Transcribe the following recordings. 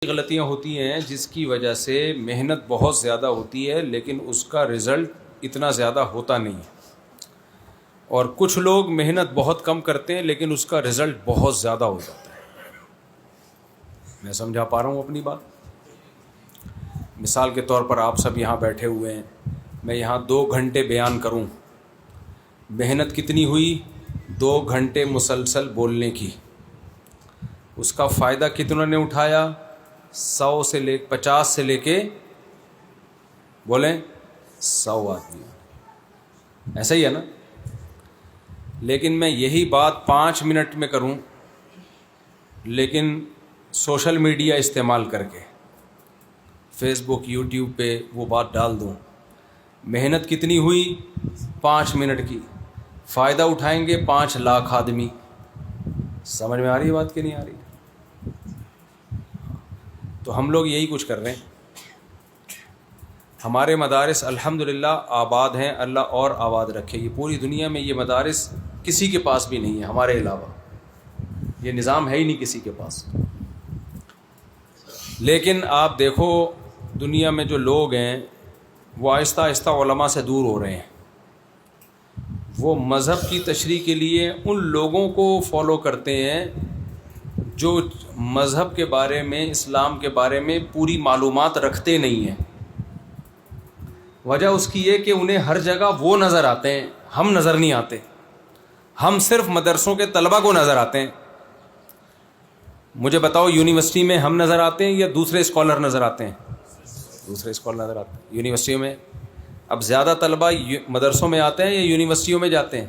غلطیاں ہوتی ہیں جس کی وجہ سے محنت بہت زیادہ ہوتی ہے لیکن اس کا رزلٹ اتنا زیادہ ہوتا نہیں ہے، اور کچھ لوگ محنت بہت کم کرتے ہیں لیکن اس کا رزلٹ بہت زیادہ ہو جاتا ہے۔ میں سمجھا پا رہا ہوں اپنی بات؟ مثال کے طور پر آپ سب یہاں بیٹھے ہوئے ہیں، میں یہاں 2 گھنٹے بیان کروں، محنت کتنی ہوئی؟ 2 گھنٹے مسلسل بولنے کی، اس کا فائدہ کتنوں نے اٹھایا؟ 100 سے 50 سے لے کے بولیں 100 آدمی، ایسا ہی ہے نا؟ لیکن میں یہی بات 5 منٹ میں کروں لیکن سوشل میڈیا استعمال کر کے فیس بک یوٹیوب پہ وہ بات ڈال دوں، محنت کتنی ہوئی؟ 5 منٹ کی، فائدہ اٹھائیں گے 5 لاکھ آدمی۔ سمجھ میں آ رہی ہے بات کہ نہیں آ رہی؟ تو ہم لوگ یہی کچھ کر رہے ہیں۔ ہمارے مدارس الحمدللہ آباد ہیں، اللہ اور آباد رکھے۔ یہ پوری دنیا میں یہ مدارس کسی کے پاس بھی نہیں ہے ہمارے علاوہ، یہ نظام ہے ہی نہیں کسی کے پاس۔ لیکن آپ دیکھو دنیا میں جو لوگ ہیں وہ آہستہ آہستہ علماء سے دور ہو رہے ہیں، وہ مذہب کی تشریح کے لیے ان لوگوں کو فالو کرتے ہیں جو مذہب کے بارے میں، اسلام کے بارے میں پوری معلومات رکھتے نہیں ہیں۔ وجہ اس کی یہ کہ انہیں ہر جگہ وہ نظر آتے ہیں، ہم نظر نہیں آتے، ہم صرف مدرسوں کے طلبہ کو نظر آتے ہیں۔ مجھے بتاؤ یونیورسٹی میں ہم نظر آتے ہیں یا دوسرے اسکالر نظر آتے ہیں؟ دوسرے اسکالر نظر آتے ہیں یونیورسٹیوں میں۔ اب زیادہ طلبہ مدرسوں میں آتے ہیں یا یونیورسٹیوں میں جاتے ہیں؟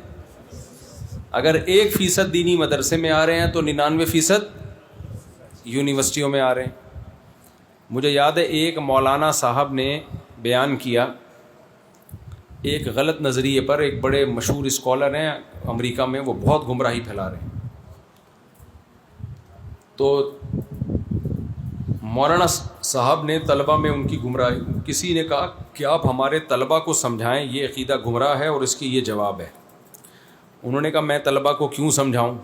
اگر 1% دینی مدرسے میں آ رہے ہیں تو 99% یونیورسٹیوں میں آ رہے ہیں۔ مجھے یاد ہے ایک مولانا صاحب نے بیان کیا ایک غلط نظریے پر، ایک بڑے مشہور اسکالر ہیں امریکہ میں، وہ بہت گمراہی پھیلا رہے ہیں۔ تو مولانا صاحب نے طلبہ میں ان کی گمراہی، کسی نے کہا کہ آپ ہمارے طلبہ کو سمجھائیں یہ عقیدہ گمراہ ہے اور اس کی یہ جواب ہے۔ انہوں نے کہا میں طلبہ کو کیوں سمجھاؤں؟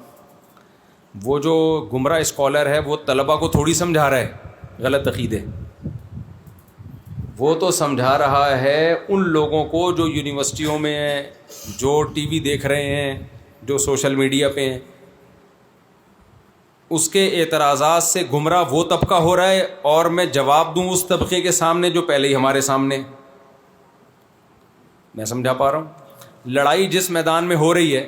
وہ جو گمراہ اسکالر ہے وہ طلبہ کو تھوڑی سمجھا رہا ہے غلط عقیدے، وہ تو سمجھا رہا ہے ان لوگوں کو جو یونیورسٹیوں میں ہیں، جو ٹی وی دیکھ رہے ہیں، جو سوشل میڈیا پہ ہیں۔ اس کے اعتراضات سے گمراہ وہ طبقہ ہو رہا ہے اور میں جواب دوں اس طبقے کے سامنے جو پہلے ہی ہمارے سامنے۔ میں سمجھا پا رہا ہوں؟ لڑائی جس میدان میں ہو رہی ہے،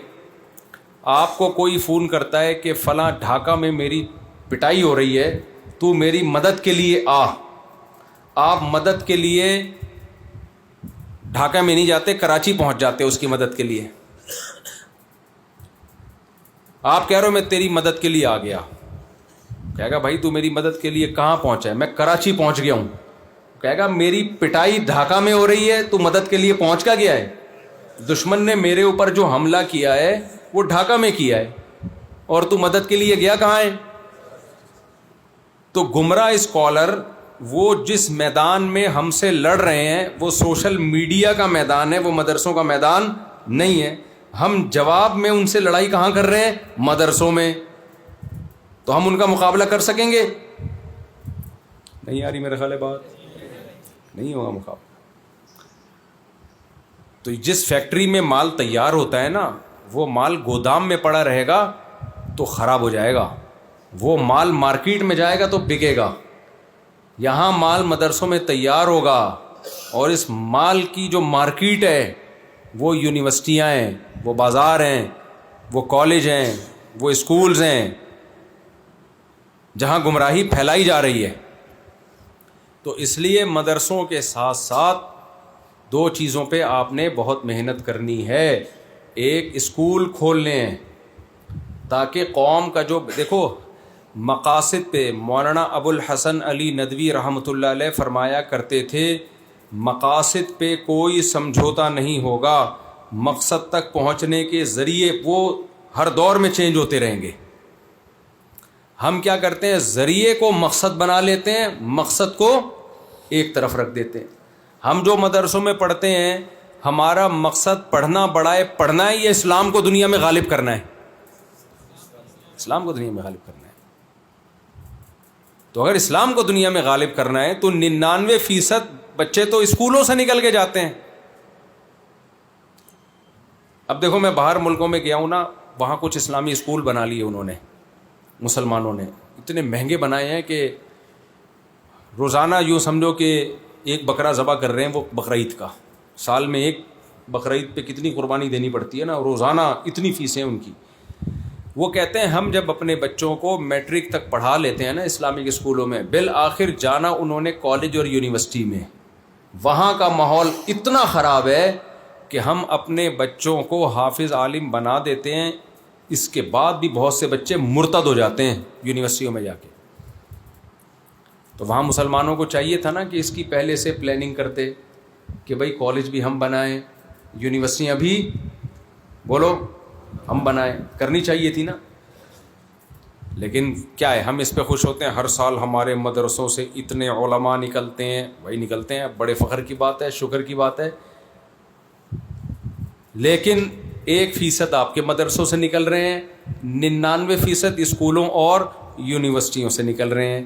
آپ کو کوئی فون کرتا ہے کہ فلاں ڈھاکہ میں میری پٹائی ہو رہی ہے، تو میری مدد کے لیے آ۔ آپ مدد کے لیے ڈھاکہ میں نہیں جاتے، کراچی پہنچ جاتے اس کی مدد کے لیے۔ آپ کہہ رہے ہو میں تیری مدد کے لیے آ گیا، کہے گا بھائی تو میری مدد کے لیے کہاں پہنچا ہے؟ میں کراچی پہنچ گیا ہوں۔ کہے گا میری پٹائی ڈھاکہ میں ہو رہی ہے، تو مدد کے لیے پہنچ کا گیا ہے؟ دشمن نے میرے اوپر جو حملہ کیا ہے وہ ڈھاکہ میں کیا ہے، اور تو مدد کے لیے گیا کہاں ہے؟ تو گمراہ اسکالر وہ جس میدان میں ہم سے لڑ رہے ہیں وہ سوشل میڈیا کا میدان ہے، وہ مدرسوں کا میدان نہیں ہے۔ ہم جواب میں ان سے لڑائی کہاں کر رہے ہیں؟ مدرسوں میں۔ تو ہم ان کا مقابلہ کر سکیں گے؟ نہیں آ رہی میرے خیال ہے بات؟ نہیں ہوگا مقابلہ۔ تو جس فیکٹری میں مال تیار ہوتا ہے نا، وہ مال گودام میں پڑا رہے گا تو خراب ہو جائے گا، وہ مال مارکیٹ میں جائے گا تو بکے گا۔ یہاں مال مدرسوں میں تیار ہوگا، اور اس مال کی جو مارکیٹ ہے وہ یونیورسٹیاں ہیں، وہ بازار ہیں، وہ کالج ہیں، وہ اسکولز ہیں، جہاں گمراہی پھیلائی جا رہی ہے۔ تو اس لیے مدرسوں کے ساتھ ساتھ 2 چیزوں پہ آپ نے بہت محنت کرنی ہے۔ ایک اسکول کھولنے ہیں تاکہ قوم کا جو دیکھو مقاصد پہ، مولانا ابو الحسن علی ندوی رحمۃ اللہ علیہ فرمایا کرتے تھے مقاصد پہ کوئی سمجھوتا نہیں ہوگا، مقصد تک پہنچنے کے ذریعے وہ ہر دور میں چینج ہوتے رہیں گے۔ ہم کیا کرتے ہیں؟ ذریعے کو مقصد بنا لیتے ہیں، مقصد کو ایک طرف رکھ دیتے ہیں۔ ہم جو مدرسوں میں پڑھتے ہیں، ہمارا مقصد پڑھنا بڑا ہے، پڑھنا ہے یا اسلام کو دنیا میں غالب کرنا ہے؟ اسلام کو دنیا میں غالب کرنا ہے۔ تو اگر اسلام کو دنیا میں غالب کرنا ہے تو 99% بچے تو اسکولوں سے نکل کے جاتے ہیں. اب دیکھو میں باہر ملکوں میں گیا ہوں نا, وہاں کچھ اسلامی اسکول بنا لیے انہوں نے, مسلمانوں نے اتنے مہنگے بنائے ہیں کہ روزانہ یوں سمجھو کہ ایک بکرا ذبح کر رہے ہیں, وہ بقرعید کا, سال میں ایک بقرعید پہ کتنی قربانی دینی پڑتی ہے نا, روزانہ اتنی فیسیں ان کی. وہ کہتے ہیں ہم جب اپنے بچوں کو میٹرک تک پڑھا لیتے ہیں نا اسلامک اسکولوں میں, بالآخر جانا انہوں نے کالج اور یونیورسٹی میں, وہاں کا ماحول اتنا خراب ہے کہ ہم اپنے بچوں کو حافظ عالم بنا دیتے ہیں, اس کے بعد بھی بہت سے بچے مرتد ہو جاتے ہیں یونیورسٹیوں میں جا کے. تو وہاں مسلمانوں کو چاہیے تھا نا کہ اس کی پہلے سے پلاننگ کرتے کہ بھائی کالج بھی ہم بنائیں, یونیورسٹیاں بھی بولو ہم بنائیں, کرنی چاہیے تھی نا. لیکن کیا ہے, ہم اس پہ خوش ہوتے ہیں ہر سال ہمارے مدرسوں سے اتنے علماء نکلتے ہیں, وہی نکلتے ہیں, بڑے فخر کی بات ہے, شکر کی بات ہے. لیکن 1% آپ کے مدرسوں سے نکل رہے ہیں, 99% اسکولوں اور یونیورسٹیوں سے نکل رہے ہیں.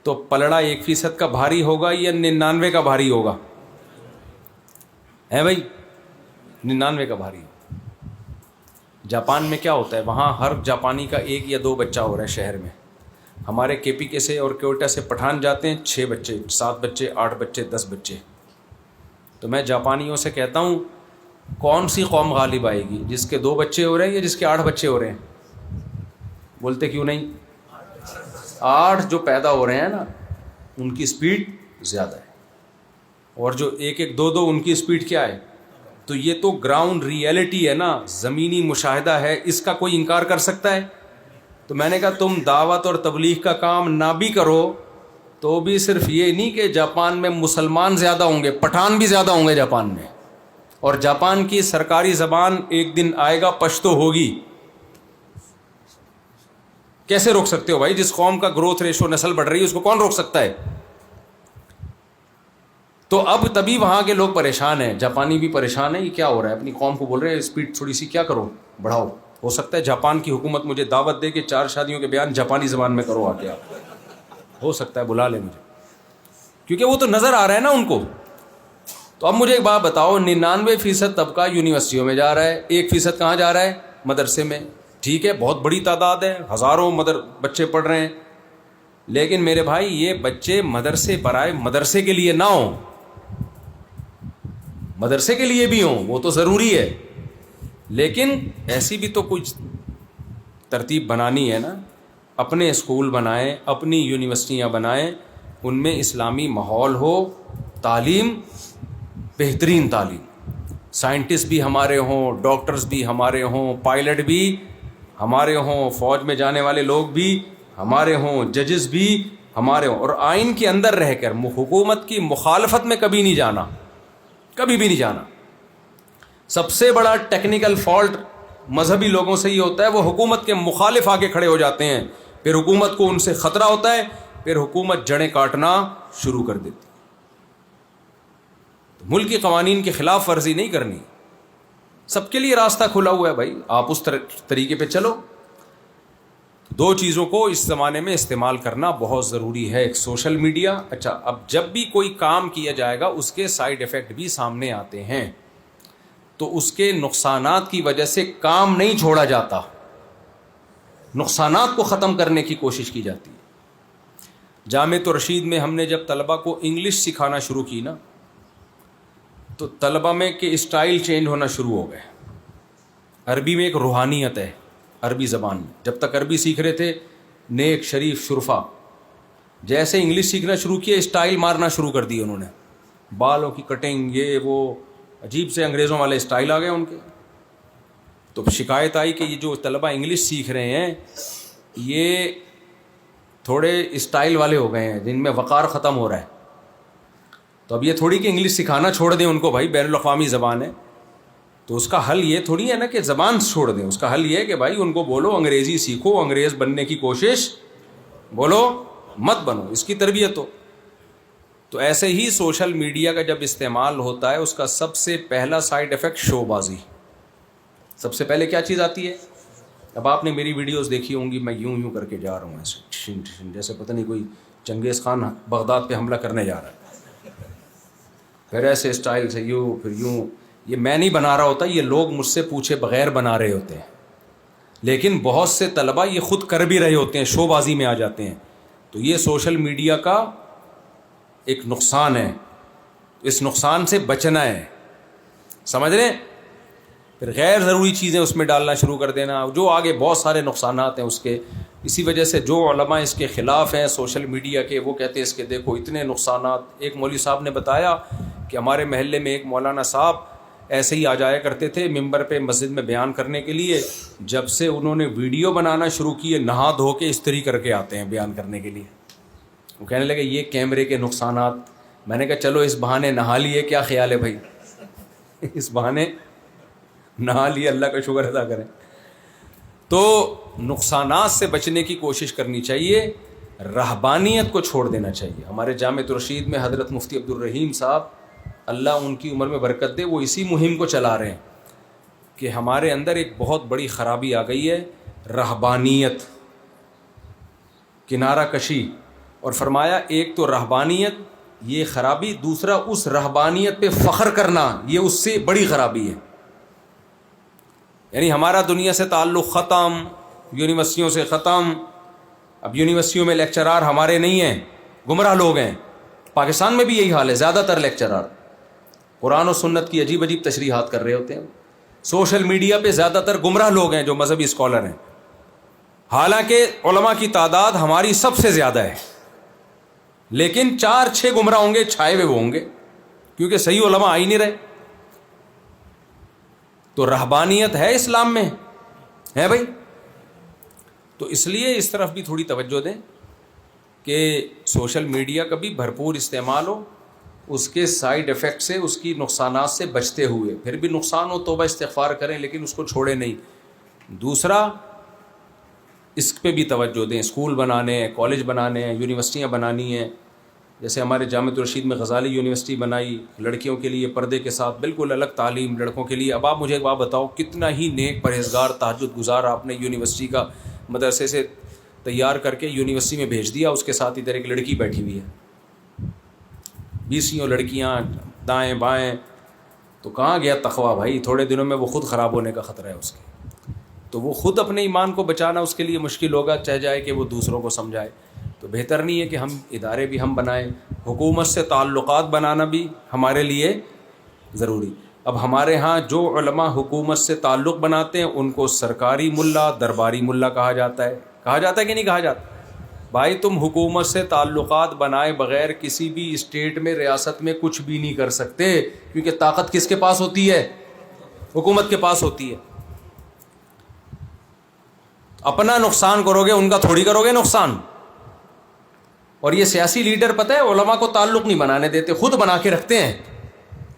تو پلڑا 1% کا بھاری ہوگا یا 99 کا بھاری ہوگا؟ ہے بھائی 99 کا بھاری. جاپان میں کیا ہوتا ہے, وہاں ہر جاپانی کا 1 یا 2 بچہ ہو رہا ہے شہر میں. ہمارے کے پی کے سے اور کوئٹہ سے پٹھان جاتے ہیں 6 بچے, 7 بچے, 8 بچے, 10 بچے. تو میں جاپانیوں سے کہتا ہوں کون سی قوم غالب آئے گی, جس کے 2 بچے ہو رہے ہیں یا جس کے 8 بچے ہو رہے ہیں؟ بولتے کیوں نہیں؟ 8 جو پیدا ہو رہے ہیں نا ان کی سپیڈ زیادہ ہے, اور جو 1-1, 2-2 ان کی سپیڈ کیا ہے. تو یہ تو گراؤنڈ ریئلٹی ہے نا, زمینی مشاہدہ ہے, اس کا کوئی انکار کر سکتا ہے؟ تو میں نے کہا تم دعوت اور تبلیغ کا کام نہ بھی کرو تو بھی صرف یہ نہیں کہ جاپان میں مسلمان زیادہ ہوں گے, پٹھان بھی زیادہ ہوں گے جاپان میں, اور جاپان کی سرکاری زبان ایک دن آئے گا پشتو ہوگی. کیسے روک سکتے ہو بھائی؟ جس قوم کا گروتھ ریشو نسل بڑھ رہی ہے اس کو کون روک سکتا ہے؟ تو اب تبھی وہاں کے لوگ پریشان ہیں, جاپانی بھی پریشان ہیں, یہ کیا ہو رہا ہے, اپنی قوم کو بول رہے ہیں اسپیڈ تھوڑی سی کیا کرو, بڑھاؤ. ہو سکتا ہے جاپان کی حکومت مجھے دعوت دے کہ 4 شادیوں کے بیان جاپانی زبان میں کرو آ کے, آپ ہو سکتا ہے بلا لیں مجھے, کیونکہ وہ تو نظر آ رہا ہے نا ان کو. تو اب مجھے ایک بات بتاؤ, 99% طبقہ یونیورسٹیوں میں جا رہا ہے, 1% کہاں جا رہا ہے؟ مدرسے میں. ٹھیک ہے, بہت بڑی تعداد ہے, ہزاروں بچے پڑھ رہے ہیں, لیکن میرے بھائی یہ بچے مدرسے برائے مدرسے کے لیے نہ ہوں, مدرسے کے لیے بھی ہوں, وہ تو ضروری ہے, لیکن ایسی بھی تو کچھ ترتیب بنانی ہے نا. اپنے اسکول بنائیں, اپنی یونیورسٹیاں بنائیں, ان میں اسلامی ماحول ہو, تعلیم بہترین تعلیم, سائنٹسٹ بھی ہمارے ہوں, ڈاکٹرز بھی ہمارے ہوں, پائلٹ بھی ہمارے ہوں, فوج میں جانے والے لوگ بھی ہمارے ہوں, ججز بھی ہمارے ہوں, اور آئین کے اندر رہ کر حکومت کی مخالفت میں کبھی نہیں جانا, کبھی بھی نہیں جانا. سب سے بڑا ٹیکنیکل فالٹ مذہبی لوگوں سے یہ ہوتا ہے, وہ حکومت کے مخالف آگے کھڑے ہو جاتے ہیں, پھر حکومت کو ان سے خطرہ ہوتا ہے, پھر حکومت جڑیں کاٹنا شروع کر دیتی. ملک کے قوانین کی خلاف ورزی نہیں کرنی, سب کے لیے راستہ کھلا ہوا ہے بھائی, آپ اس طریقے پہ چلو. 2 چیزوں کو اس زمانے میں استعمال کرنا بہت ضروری ہے, ایک سوشل میڈیا. اچھا, اب جب بھی کوئی کام کیا جائے گا اس کے سائیڈ ایفیکٹ بھی سامنے آتے ہیں, تو اس کے نقصانات کی وجہ سے کام نہیں چھوڑا جاتا, نقصانات کو ختم کرنے کی کوشش کی جاتی ہے. جامعۃ الرشید میں ہم نے جب طلبہ کو انگلش سکھانا شروع کی نا, تو طلبہ میں کہ اسٹائل چینج ہونا شروع ہو گئے. عربی میں ایک روحانیت ہے, عربی زبان میں جب تک عربی سیکھ رہے تھے نیک شریف شرفا, جیسے انگلش سیکھنا شروع کیا اسٹائل مارنا شروع کر دی انہوں نے, بالوں کی کٹنگ, یہ وہ عجیب سے انگریزوں والے اسٹائل آ گئے ان کے. تو شکایت آئی کہ یہ جو طلبہ انگلش سیکھ رہے ہیں یہ تھوڑے اسٹائل والے ہو گئے ہیں, جن میں وقار ختم ہو رہا ہے. تو اب یہ تھوڑی کہ انگلش سکھانا چھوڑ دیں ان کو, بھائی بین الاقوامی زبان ہے, تو اس کا حل یہ تھوڑی ہے نا کہ زبان چھوڑ دیں. اس کا حل یہ ہے کہ بھائی ان کو بولو انگریزی سیکھو, انگریز بننے کی کوشش بولو مت بنو, اس کی تربیت ہو. تو ایسے ہی سوشل میڈیا کا جب استعمال ہوتا ہے اس کا سب سے پہلا سائیڈ ایفیکٹ شو بازی. سب سے پہلے کیا چیز آتی ہے؟ اب آپ نے میری ویڈیوز دیکھی ہوں گی, میں یوں کر کے جا رہا ہوں ایسے جیسے پتہ نہیں کوئی چنگیز خان بغداد پہ حملہ کرنے جا رہا ہے، پھر ایسے اسٹائل سے یوں پھر یوں. یہ میں نہیں بنا رہا ہوتا، یہ لوگ مجھ سے پوچھے بغیر بنا رہے ہوتے ہیں. لیکن بہت سے طلباء یہ خود کر بھی رہے ہوتے ہیں، شو بازی میں آ جاتے ہیں. تو یہ سوشل میڈیا کا ایک نقصان ہے، اس نقصان سے بچنا ہے، سمجھ رہے ہیں؟ پھر غیر ضروری چیزیں اس میں ڈالنا شروع کر دینا، جو آگے بہت سارے نقصانات ہیں اس کے. اسی وجہ سے جو علماء اس کے خلاف ہیں سوشل میڈیا کے، وہ کہتے ہیں اس کے دیکھو اتنے نقصانات. ایک مولوی صاحب نے بتایا کہ ہمارے محلے میں ایک مولانا صاحب ایسے ہی آ جایا کرتے تھے ممبر پہ مسجد میں بیان کرنے کے لیے. جب سے انہوں نے ویڈیو بنانا شروع کیے، نہا دھو کے استری کر کے آتے ہیں بیان کرنے کے لیے. وہ کہنے لگے یہ کیمرے کے نقصانات. میں نے کہا چلو اس بہانے نہا لیے، کیا خیال ہے بھائی؟ اس بہانے نہا لیے، اللہ کا شکر ادا کریں. تو نقصانات سے بچنے کی کوشش کرنی چاہیے، رہبانیت کو چھوڑ دینا چاہیے. ہمارے جامعۃ الرشید میں حضرت مفتی عبد الرحیم صاحب، اللہ ان کی عمر میں برکت دے، وہ اسی مہم کو چلا رہے ہیں کہ ہمارے اندر ایک بہت بڑی خرابی آ گئی ہے، رہبانیت، کنارہ کشی. اور فرمایا ایک تو رہبانیت یہ خرابی، دوسرا اس رہبانیت پہ فخر کرنا، یہ اس سے بڑی خرابی ہے. یعنی ہمارا دنیا سے تعلق ختم، یونیورسٹیوں سے ختم. اب یونیورسٹیوں میں لیکچرار ہمارے نہیں ہیں، گمراہ لوگ ہیں. پاکستان میں بھی یہی حال ہے، زیادہ تر لیکچرار قرآن و سنت کی عجیب عجیب تشریحات کر رہے ہوتے ہیں. سوشل میڈیا پہ زیادہ تر گمراہ لوگ ہیں جو مذہبی اسکالر ہیں، حالانکہ علماء کی تعداد ہماری سب سے زیادہ ہے، لیکن 4-6 گمراہ ہوں گے، چھائے ہوئے وہ ہوں گے، کیونکہ صحیح علماء آ ہی نہیں رہے. تو رہبانیت ہے اسلام میں، ہے بھائی؟ تو اس لیے اس طرف بھی تھوڑی توجہ دیں کہ سوشل میڈیا کا بھی بھرپور استعمال ہو، اس کے سائیڈ ایفیکٹ سے، اس کی نقصانات سے بچتے ہوئے. پھر بھی نقصان ہو توبہ استغفار کریں، لیکن اس کو چھوڑیں نہیں. دوسرا اس پہ بھی توجہ دیں، اسکول بنانے ہیں، کالج بنانے ہیں، یونیورسٹیاں بنانی ہیں. جیسے ہمارے جامعۃ الرشید میں غزالی یونیورسٹی بنائی، لڑکیوں کے لیے پردے کے ساتھ بالکل الگ تعلیم، لڑکوں کے لیے. اب آپ مجھے ایک بات بتاؤ، کتنا ہی نیک پرہیزگار تہجد گزار آپ نے یونیورسٹی کا مدرسے سے تیار کر کے یونیورسٹی میں بھیج دیا، اس کے ساتھ ادھر ایک لڑکی بیٹھی ہوئی ہے، 20 لڑکیاں دائیں بائیں. تو کہاں گیا تقویٰ بھائی؟ تھوڑے دنوں میں وہ خود خراب ہونے کا خطرہ ہے اس کے. تو وہ خود اپنے ایمان کو بچانا اس کے لیے مشکل ہوگا، چاہے جائے کہ وہ دوسروں کو سمجھائے. تو بہتر نہیں ہے کہ ہم ادارے بھی ہم بنائیں، حکومت سے تعلقات بنانا بھی ہمارے لیے ضروری. اب ہمارے ہاں جو علماء حکومت سے تعلق بناتے ہیں ان کو سرکاری ملا، درباری ملا کہا جاتا ہے. کہا جاتا ہے کہ نہیں کہا جاتا؟ بھائی تم حکومت سے تعلقات بنائے بغیر کسی بھی اسٹیٹ میں، ریاست میں کچھ بھی نہیں کر سکتے، کیونکہ طاقت کس کے پاس ہوتی ہے؟ حکومت کے پاس ہوتی ہے. اپنا نقصان کرو گے، ان کا تھوڑی کرو گے نقصان. اور یہ سیاسی لیڈر پتہ ہے علماء کو تعلق نہیں بنانے دیتے، خود بنا کے رکھتے ہیں.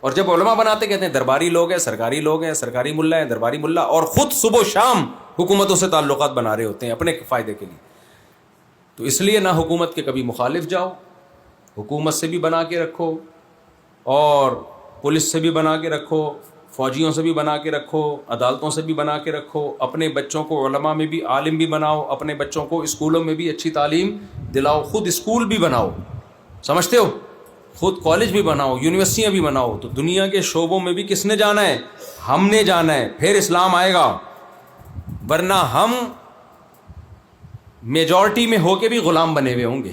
اور جب علماء بناتے کہتے ہیں درباری لوگ ہیں، سرکاری لوگ ہیں، سرکاری ملا ہیں، درباری ملا، اور خود صبح و شام حکومتوں سے تعلقات بنا رہے ہوتے ہیں اپنے فائدے کے لیے. تو اس لیے نہ حکومت کے کبھی مخالف جاؤ، حکومت سے بھی بنا کے رکھو، اور پولیس سے بھی بنا کے رکھو، فوجیوں سے بھی بنا کے رکھو، عدالتوں سے بھی بنا کے رکھو. اپنے بچوں کو علماء میں بھی عالم بھی بناؤ، اپنے بچوں کو اسکولوں میں بھی اچھی تعلیم دلاؤ. خود اسکول بھی بناؤ، سمجھتے ہو؟ خود کالج بھی بناؤ، یونیورسٹیاں بھی بناؤ. تو دنیا کے شعبوں میں بھی کس نے جانا ہے؟ ہم نے جانا ہے، پھر اسلام آئے گا. ورنہ ہم میجورٹی میں ہو کے بھی غلام بنے ہوئے ہوں گے.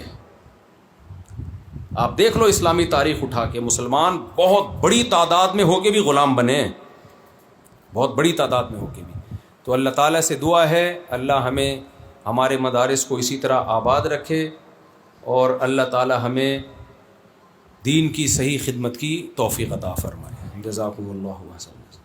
آپ دیکھ لو اسلامی تاریخ اٹھا کے، مسلمان بہت بڑی تعداد میں ہو کے بھی غلام بنے، بہت بڑی تعداد میں ہو کے بھی. تو اللہ تعالیٰ سے دعا ہے اللہ ہمیں ہمارے مدارس کو اسی طرح آباد رکھے، اور اللہ تعالیٰ ہمیں دین کی صحیح خدمت کی توفیق عطا فرمائے. جزاکم اللہ خیرا.